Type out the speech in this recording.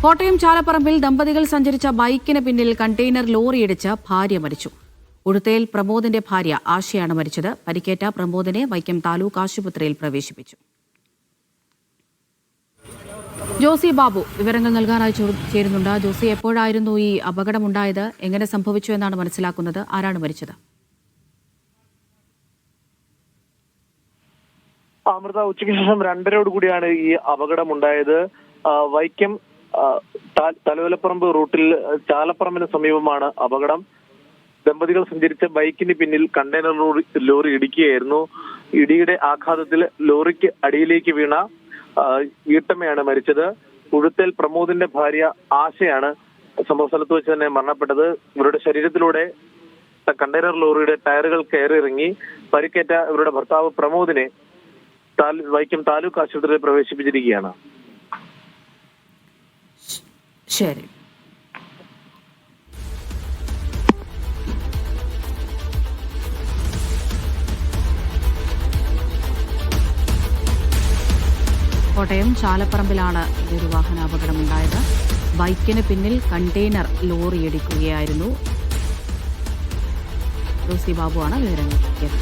കോട്ടയം ചാലപ്പറമ്പിൽ ദമ്പതികൾ സഞ്ചരിച്ച ബൈക്കിന് പിന്നിൽ കണ്ടെയ്നർ ലോറിയിടിച്ച് ഭാര്യ മരിച്ചു. ഉടുത്തേൽ പ്രമോദിന്റെ ഭാര്യ ആശയാണ് മരിച്ചത്. പരിക്കേറ്റ പ്രമോദിനെ വൈക്കം താലൂക്ക് ആശുപത്രിയിൽ പ്രവേശിപ്പിച്ചു. ജോസി ബാബു വിവരങ്ങൾ നൽകാനായി ചേരുന്നുണ്ട്. ജോസി, എപ്പോഴായിരുന്നു ഈ അപകടമുണ്ടായത്? എങ്ങനെ സംഭവിച്ചു എന്നാണ് മനസ്സിലാക്കുന്നത്? ആരാണ് മരിച്ചത്? അമൃത, ഉച്ചയ്ക്ക് ശേഷം 2:30 കൂടിയാണ് ഈ അപകടമുണ്ടായത്. വൈക്കം തലയോലപ്പറമ്പ് റൂട്ടിൽ ചാലപ്പറമ്പിന് സമീപമാണ് അപകടം. ദമ്പതികൾ സഞ്ചരിച്ച ബൈക്കിന് പിന്നിൽ കണ്ടെയ്നർ ലോറി ഇടിക്കുകയായിരുന്നു. ഇടിയുടെ ആഘാതത്തിൽ ലോറിക്ക് അടിയിലേക്ക് വീണ വീട്ടമ്മയാണ് മരിച്ചത്. ഉഴുത്തേൽ പ്രമോദിന്റെ ഭാര്യ ആശയാണ് സംഭവ സ്ഥലത്ത് വെച്ച് തന്നെ മരണപ്പെട്ടത്. ഇവരുടെ ശരീരത്തിലൂടെ കണ്ടെയ്നർ ലോറിയുടെ ടയറുകൾ കയറിയിറങ്ങി. പരിക്കേറ്റ ഇവരുടെ ഭർത്താവ് പ്രമോദിനെ വൈക്കം താലൂക്ക് ആശുപത്രിയിൽ പ്രവേശിപ്പിച്ചിരിക്കുകയാണ്. ശരി. കോട്ടയം ചാലപ്പറമ്പിലാണ് ഇതൊരു വാഹനാപകടമുണ്ടായത്. ബൈക്കിന് പിന്നിൽ കണ്ടെയ്നർ ലോറി ഇടിക്കുകയായിരുന്നു. ജോസി ബാബുവാണ് വിവരങ്ങൾ നൽകിയത്.